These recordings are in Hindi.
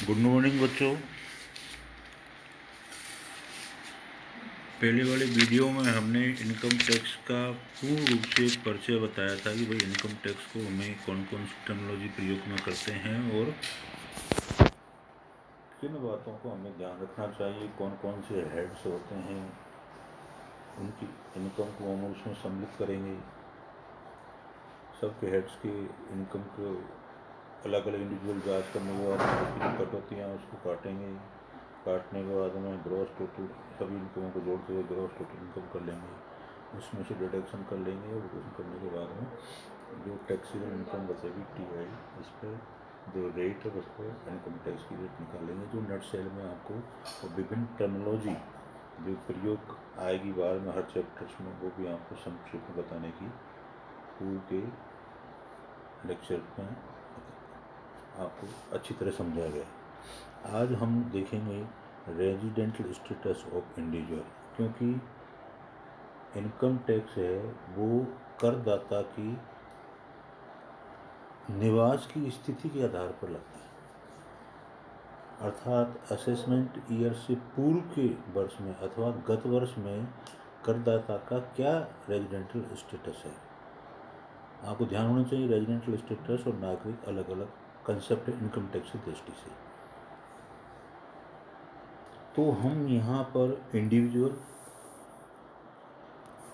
गुड मॉर्निंग बच्चों। पहले वाले वीडियो में हमने इनकम टैक्स का पूर्ण रूप से परिचय बताया था कि भाई इनकम टैक्स को हमें कौन कौन सी टेक्नोलॉजी प्रयोग में करते हैं और किन बातों को हमें ध्यान रखना चाहिए, कौन कौन से हेड्स होते हैं, उनकी इनकम को हम उसमें सम्मिलित करेंगे। सबके हेड्स की इनकम को अलग अलग इंडिविजुअल जांच करने के बाद उसकी जो कटौतियाँ उसको काटेंगे। काटने के बाद में ग्रॉस टोटल सभी इनकमों को जोड़ते हुए ग्रॉस टोटल इनकम कर लेंगे, उसमें से डिडक्शन कर लेंगे और डिडक्शन करने के बाद में जो टैक्सेबल इनकम बचेगी TI, इस पर जो रेट है उस पर इनकम टैक्स की रेट निकालेंगे, जो नेट सेल में आपको और विभिन्न टेक्नोलॉजी जो प्रयोग आएगी बाद में हर चैप्टर्स में, वो भी आपको संक्षेप में बताने की पूर्व के लेक्चर में आपको अच्छी तरह समझाया गया। आज हम देखेंगे रेजिडेंटल स्टेटस ऑफ इंडिविजुअल, क्योंकि इनकम टैक्स है वो करदाता की निवास की स्थिति के आधार पर लगता है, अर्थात असेसमेंट ईयर से पूर्व के वर्ष में अथवा गत वर्ष में करदाता का क्या रेजिडेंटल स्टेटस है। आपको ध्यान होना चाहिए रेजिडेंटल स्टेटस और नागरिक अलग अलग कंसेप्ट है इनकम टैक्स की दृष्टि से। तो हम यहाँ पर इंडिविजुअल,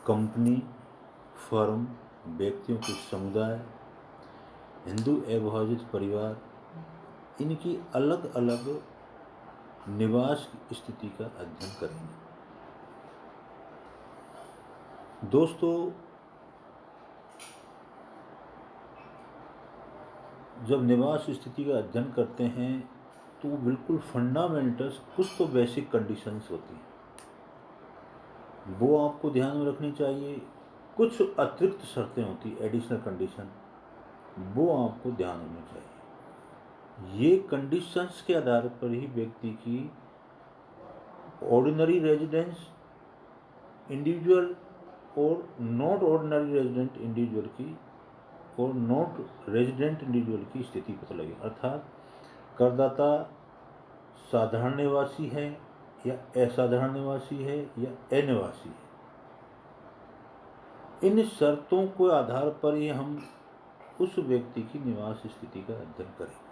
कंपनी, फर्म, व्यक्तियों के समुदाय, हिंदू अविभाजित परिवार, इनकी अलग अलग निवास स्थिति का अध्ययन करेंगे। दोस्तों, जब निवास स्थिति का अध्ययन करते हैं तो बिल्कुल फंडामेंटल्स कुछ तो बेसिक कंडीशंस होती हैं, वो आपको ध्यान में रखनी चाहिए। कुछ अतिरिक्त शर्तें होती, एडिशनल कंडीशन, वो आपको ध्यान रखनी चाहिए। ये कंडीशंस के आधार पर ही व्यक्ति की ऑर्डिनरी रेजिडेंस इंडिविजुअल और नॉट ऑर्डिनरी रेजिडेंट इंडिविजुअल की और नॉट रेजिडेंट इंडिविजुअल की स्थिति पता लगे। अर्थात करदाता साधारण निवासी है या असाधारण निवासी है या अनिवासी है, इन शर्तों के आधार पर ही हम उस व्यक्ति की निवास स्थिति का अध्ययन करेंगे।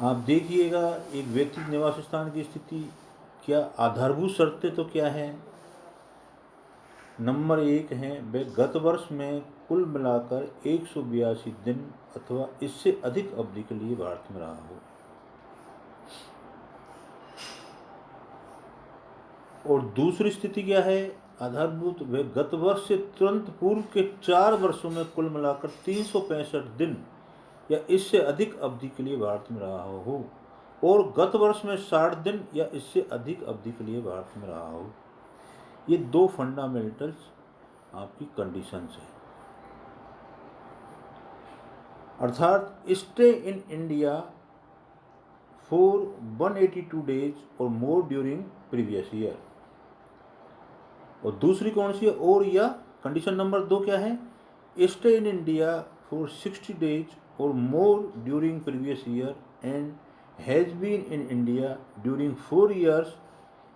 आप देखिएगा एक व्यक्ति निवास स्थान की स्थिति क्या आधारभूत शर्तें तो क्या है। नंबर 1 है, वे गत वर्ष में कुल मिलाकर 182 दिन अथवा इससे अधिक अवधि के लिए भारत में रहा हो। और दूसरी स्थिति क्या है आधारभूत, वे गत वर्ष से तुरंत पूर्व के 4 वर्षों में कुल मिलाकर 365 दिन या इससे अधिक अवधि के लिए भारत में रहा हो और गत वर्ष में 60 दिन या इससे अधिक अवधि के लिए भारत में रहा हो। ये दो फंडामेंटल्स आपकी कंडीशंस है। अर्थात stay in India for 182 days or more during previous year. और दूसरी कौन सी है, और या कंडीशन नंबर 2 क्या है, stay in India for 60 days or more during previous year and has been in India during 4 years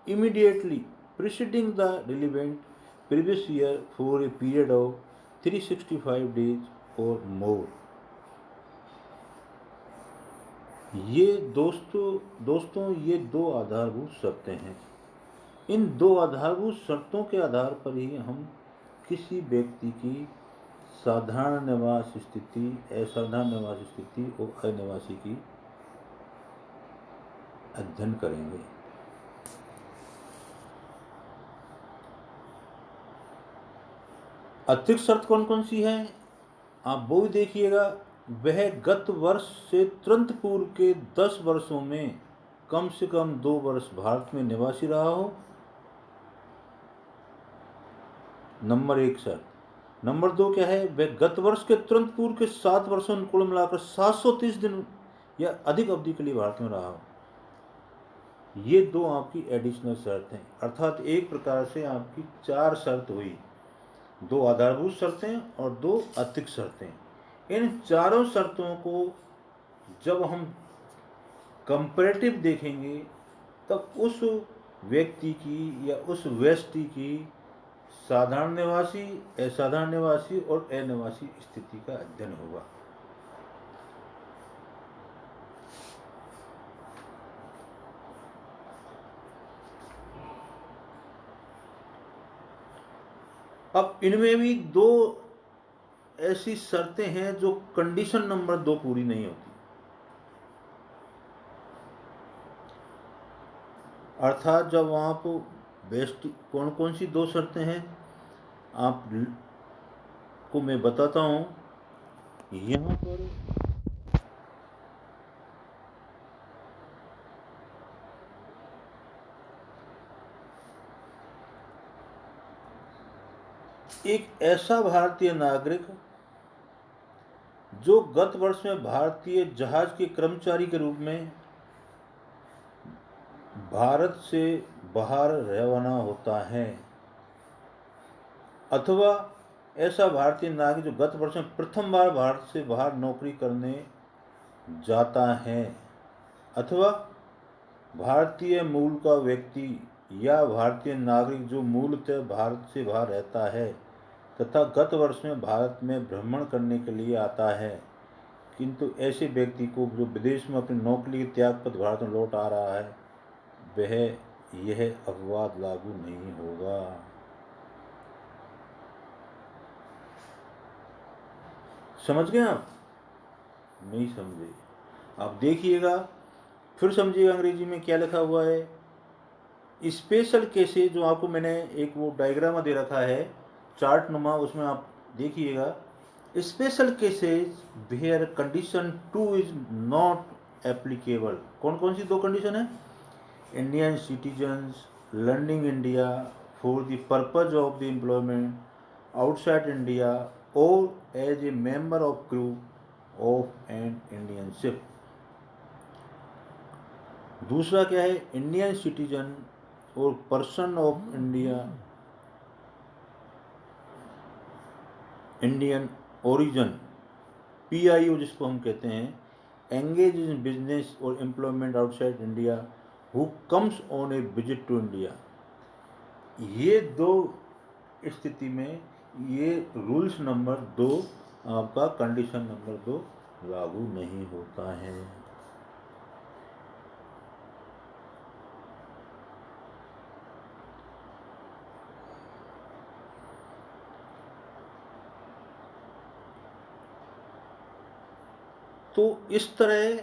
immediately preceding the relevant previous year for a period of 365 days or more। ये दोस्तों ये दो आधारभूत शर्तें हैं। इन दो आधारभूत शर्तों के आधार पर ही हम किसी व्यक्ति की साधारण निवास स्थिति, असाधारण निवास स्थिति और अनिवासी की अध्ययन करेंगे। अतिरिक्त शर्त कौन कौन सी है आप वो भी देखिएगा। वह गत वर्ष से तुरंत पूर्व के 10 वर्षों में कम से कम 2 वर्ष भारत में निवासी रहा हो, नंबर 1 शर्त। नंबर 2 क्या है, वह गत वर्ष के तुरंत पूर्व के 7 वर्षों में कुल मिलाकर 730 दिन या अधिक अवधि के लिए भारत में रहा हो। ये दो आपकी एडिशनल शर्त हैं। अर्थात एक प्रकार से आपकी 4 शर्त हुई, 2 आधारभूत शर्तें और 2 अतिरिक्त शर्तें। इन चारों शर्तों को जब हम कंपैरेटिव देखेंगे तब उस व्यक्ति की या उस व्यष्टि की साधारण निवासी, असाधारण निवासी और अनिवासी स्थिति का अध्ययन होगा। अब इनमें भी दो ऐसी शर्तें हैं जो कंडीशन नंबर 2 पूरी नहीं होती। अर्थात जब आप बेस्ट, कौन कौन सी दो शर्तें हैं आप को मैं बताता हूं। यहाँ पर एक ऐसा भारतीय नागरिक जो गत वर्ष में भारतीय जहाज के कर्मचारी के रूप में भारत से बाहर रवाना होता है, अथवा ऐसा भारतीय नागरिक जो गत वर्ष में प्रथम बार भारत से बाहर नौकरी करने जाता है, अथवा भारतीय मूल का व्यक्ति या भारतीय नागरिक जो मूलतः भारत से बाहर रहता है तथा गत वर्ष में भारत में भ्रमण करने के लिए आता है, किंतु ऐसे व्यक्ति को जो विदेश में अपनी नौकरी के त्याग पर भारत में लौट आ रहा है, वह यह अपवाद लागू नहीं होगा। समझ गए आप? नहीं समझे? आप देखिएगा, फिर समझिएगा अंग्रेजी में क्या लिखा हुआ है। स्पेशल केसेस, जो आपको मैंने एक वो डायग्राम दे रखा है चार्ट नुमा, उसमें आप देखिएगा। Special cases where condition 2 is not applicable. कौन कौन सी दो कंडीशन है? Indian citizens leaving India for the purpose of the employment outside India or as a member of crew of an Indian ship. दूसरा क्या है? Indian citizen or person of Indian origin, PIO जिसको हम कहते हैं, engage in business or employment outside India who comes on a visit to India. ये दो स्थिति में ये रूल्स नंबर 2 आपका कंडीशन नंबर 2 लागू नहीं होता है। तो इस तरह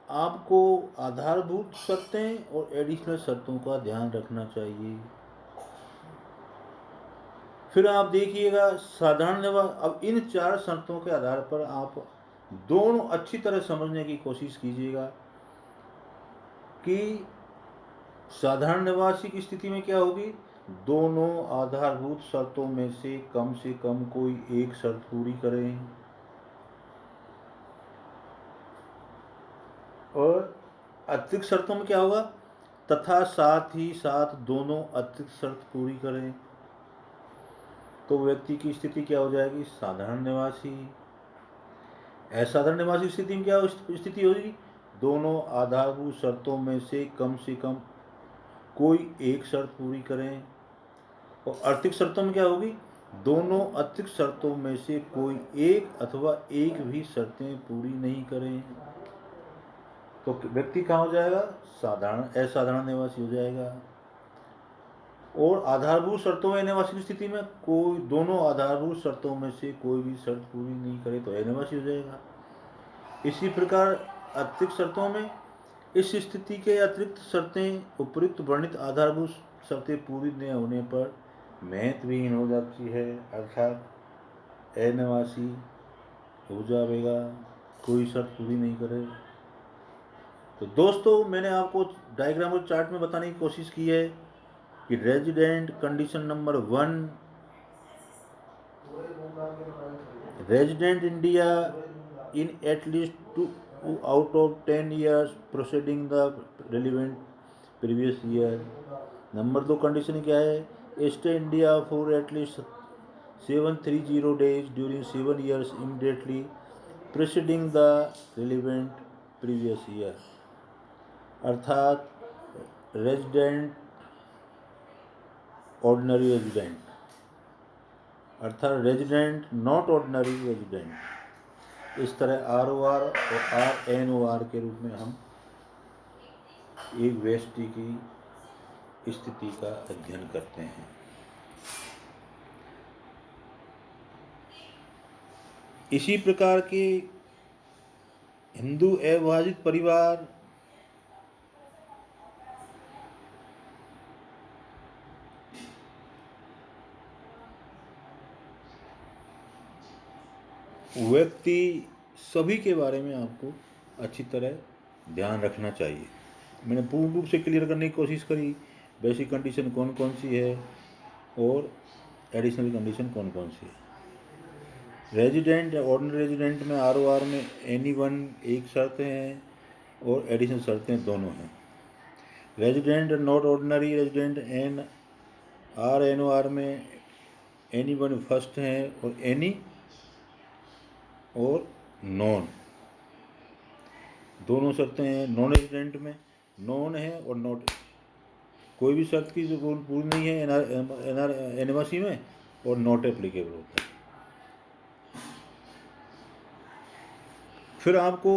आपको आधारभूत शर्तें और एडिशनल शर्तों का ध्यान रखना चाहिए। फिर आप देखिएगा साधारण निवास। अब इन 4 शर्तों के आधार पर आप दोनों अच्छी तरह समझने की कोशिश कीजिएगा कि साधारण निवासी की स्थिति में क्या होगी। दोनों आधारभूत शर्तों में से कम कोई एक शर्त पूरी करें, और अतिरिक्त शर्तों में क्या होगा? तथा साथ ही साथ दोनों अतिरिक्त शर्त पूरी करें, तो व्यक्ति की स्थिति क्या हो जाएगी? साधारण निवासी। असाधारण निवासी स्थिति में क्या स्थिति होगी? दोनों आधारभूत शर्तों में से कम कोई एक शर्त पूरी करें। और अतिरिक्त शर्तों में क्या होगी? दोनों अतिरिक्त शर्तों में से कोई एक अथवा एक भी शर्तें पूरी नहीं करें, तो व्यक्ति कहाँ हो जाएगा? असाधारण निवासी हो जाएगा। और आधारभूत शर्तों में निवासी की स्थिति में कोई दोनों आधारभूत शर्तों में से कोई भी शर्त पूरी नहीं करे तो अनिवासी हो जाएगा। इसी प्रकार अतिरिक्त शर्तों में इस स्थिति के अतिरिक्त शर्तें उपयुक्त वर्णित आधारभूत शर्तें पूरी न होने पर महत्वहीन हो जाती है, अर्थात अनिवासी हो जाएगा, कोई शर्त पूरी नहीं करे। तो दोस्तों, मैंने आपको डायग्राम और चार्ट में बताने की कोशिश की है कि resident condition number 1, resident India in at least 2 out of 10 years proceeding the relevant previous year. Number 2 condition क्या है? Stay India for at least 730 days during 7 years immediately preceding the relevant previous year, अर्थात रेजिडेंट, ऑर्डिनरी रेजिडेंट, अर्थात रेजिडेंट नॉट ऑर्डिनरी रेजिडेंट। इस तरह ROR और RNOR के रूप में हम एक व्यक्ति की स्थिति का अध्ययन करते हैं। इसी प्रकार के हिंदू अविभाजित परिवार, व्यक्ति, सभी के बारे में आपको अच्छी तरह ध्यान रखना चाहिए। मैंने पूर्ण रूप से क्लियर करने की कोशिश करी बेसिक कंडीशन कौन कौन सी है और एडिशनल कंडीशन कौन कौन सी है। रेजिडेंट या ऑर्डिनरी रेजिडेंट में ROR में NE1 एक शर्तें हैं और एडिशनल शर्तें दोनों हैं। Resident not ordinary resident RNOR में NE1 फर्स्ट हैं और NE और नॉन दोनों शर्तें हैं। नॉन रेजिडेंट में नॉन है और नॉट, कोई भी शर्त की जो पूरी नहीं है NRC में, और नॉट एप्लीकेबल होता है। फिर आपको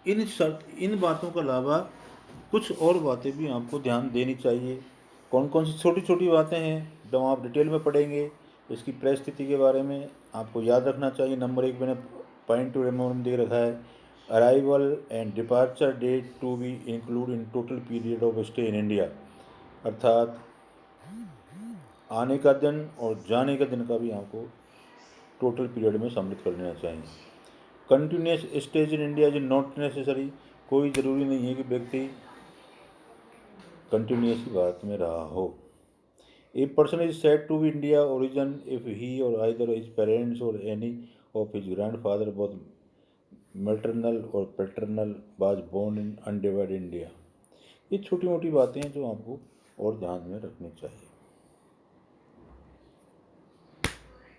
इन बातों के अलावा कुछ और बातें भी आपको ध्यान देनी चाहिए। कौन कौन सी छोटी छोटी बातें हैं जब आप डिटेल में पढ़ेंगे। इसकी परिस्थिति के बारे में आपको याद रखना चाहिए। नंबर 1 मैंने पॉइंट टू रिमेंबर दे रखा है, arrival and departure date to be include in total period of stay in India, अर्थात आने का दिन और जाने का दिन का भी आपको टोटल पीरियड में सम्मिलित कर लेना चाहिए। Continuous stage in India is not necessary, कोई ज़रूरी नहीं है कि व्यक्ति कंटिन्यूसली भारत में रहा हो। A person is said to be India origin if he or either his parents or any of his grandfather both maternal or paternal was born in undivided India. ये छोटी मोटी बातें हैं जो आपको और ध्यान में रखनी चाहिए।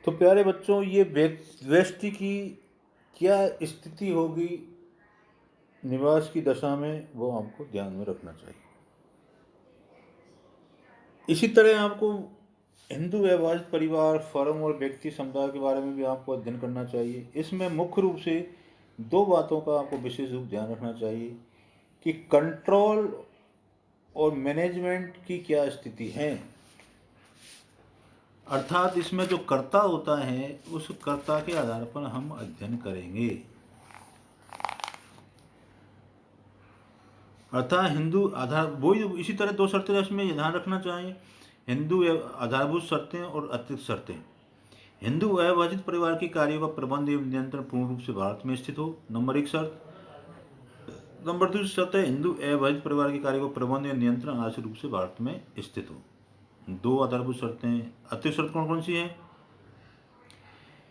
तो प्यारे बच्चों, ये व्यक्ति की क्या स्थिति होगी निवास की दशा में, वो आपको ध्यान में रखना चाहिए। इसी तरह आपको हिंदू अविभाजित परिवार, फर्म और व्यक्ति समुदाय के बारे में भी आपको अध्ययन करना चाहिए। इसमें मुख्य रूप से 2 बातों का आपको विशेष रूप ध्यान रखना चाहिए कि कंट्रोल और मैनेजमेंट की क्या स्थिति है, अर्थात इसमें जो कर्ता होता है उस कर्ता के आधार पर हम अध्ययन करेंगे। अर्थात हिंदू आधार, वही इसी तरह 2 शर्तें इसमें ध्यान रखना चाहिए, हिंदू आधारभूत शर्तें और अतिरिक्त शर्तें। हिंदू अविभाजित परिवार के कार्यों का प्रबंध एवं नियंत्रण पूर्ण रूप से भारत में स्थित हो, नंबर 1 शर्त। नंबर 2 शर्त है हिंदू अविभाजित परिवार के कार्यों का प्रबंध एवं नियंत्रण आंशिक रूप से भारत में स्थित हो। 2 आधारभूत शर्तें। अतिरिक्त शर्त कौन कौन सी है?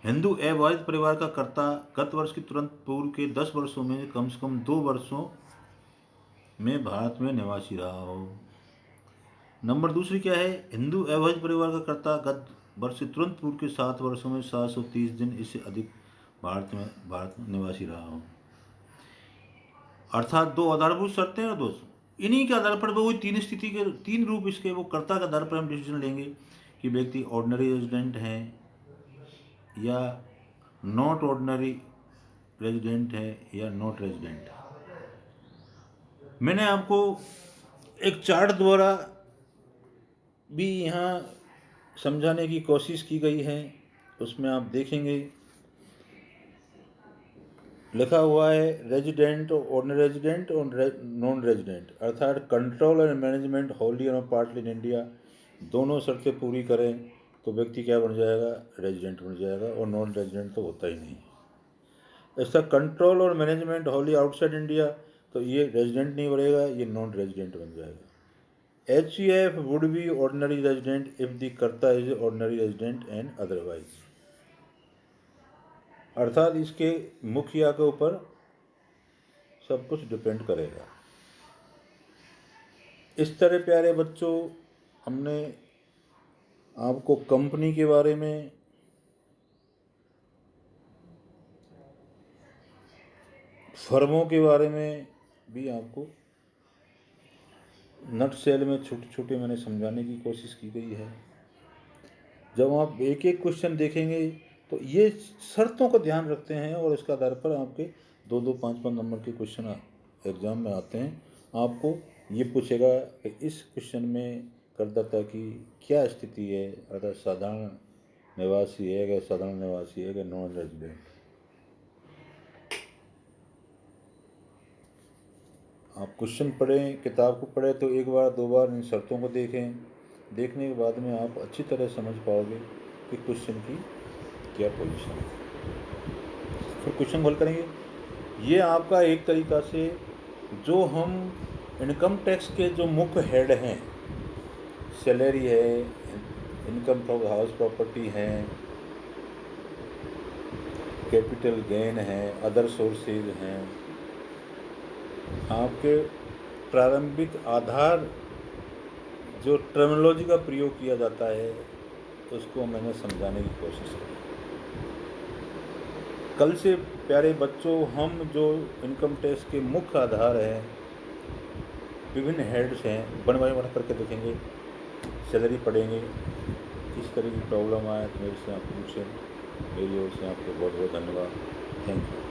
हिंदू अविभाजित परिवार का कर्ता गत वर्ष के तुरंत पूर्व के 10 वर्षों में से कम 2 वर्षों में भारत में निवासी रहा हो। नंबर दूसरी क्या है? हिंदू अविभाजित परिवार का कर्ता गत वर्ष से तुरंत पूर्व के 7 वर्षों में 730 दिन इससे अधिक भारत में निवासी रहा हो। अर्थात 2 आधारभूत शर्तें और 2, इन्हीं के आधार पर वो 3 स्थिति के 3 रूप इसके वो कर्ता के आधार पर हम डिसीजन लेंगे कि व्यक्ति ऑर्डिनरी रेजिडेंट है या नॉट ऑर्डिनरी रेजिडेंट है या नॉट रेजिडेंट है। मैंने आपको एक चार्ट द्वारा भी यहाँ समझाने की कोशिश की गई है, उसमें आप देखेंगे लिखा हुआ है रेजिडेंट, ऑर्डिनरी रेजिडेंट और नॉन रेजिडेंट, अर्थात कंट्रोल एंड मैनेजमेंट होली और पार्टली इन इंडिया, दोनों शर्तें पूरी करें तो व्यक्ति क्या बन जाएगा? रेजिडेंट बन जाएगा, और नॉन रेजिडेंट तो होता ही नहीं। ऐसा कंट्रोल और मैनेजमेंट होली आउटसाइड इंडिया, तो ये रेजिडेंट नहीं बनेगा, ये नॉन रेजिडेंट बन जाएगा। HCF would be ordinary resident if the karta is ordinary resident and otherwise, अर्थात इसके मुखिया के ऊपर सब कुछ डिपेंड करेगा। इस तरह प्यारे बच्चों, हमने आपको कंपनी के बारे में, फर्मों के बारे में भी आपको नट सेल में छोटे छोटे मैंने समझाने की कोशिश की गई है। जब आप एक एक क्वेश्चन देखेंगे तो ये शर्तों का ध्यान रखते हैं और इसके आधार पर आपके 2-2, 5-5 नंबर के क्वेश्चन एग्ज़ाम में आते हैं। आपको ये पूछेगा कि इस क्वेश्चन में करदाता की क्या स्थिति है, अगर साधारण निवासी है, अगर साधारण निवासी है, अगर नॉन रेजिडेंट। आप क्वेश्चन पढ़ें, किताब को पढ़ें तो एक बार 2 बार इन शर्तों को देखें। देखने के बाद में आप अच्छी तरह समझ पाओगे कि क्वेश्चन की क्या पोजीशन है। फिर क्वेश्चन हल करेंगे। ये आपका एक तरीका से जो हम इनकम टैक्स के जो मुख्य हेड हैं, सैलरी है, इनकम फ्रॉम हाउस प्रॉपर्टी है, कैपिटल गेन है, अदर सोर्सेज हैं, आपके प्रारंभिक आधार जो टर्मिनोलॉजी का प्रयोग किया जाता है उसको मैंने समझाने की कोशिश की। कल से प्यारे बच्चों, हम जो इनकम टैक्स के मुख्य आधार हैं, विभिन्न हेड्स हैं, बन करके देखेंगे, सैलरी पढ़ेंगे। किस तरह की प्रॉब्लम आए तो मेरे से आप पूछें। मेरी ओर से आपको बहुत बहुत धन्यवाद। Thank you.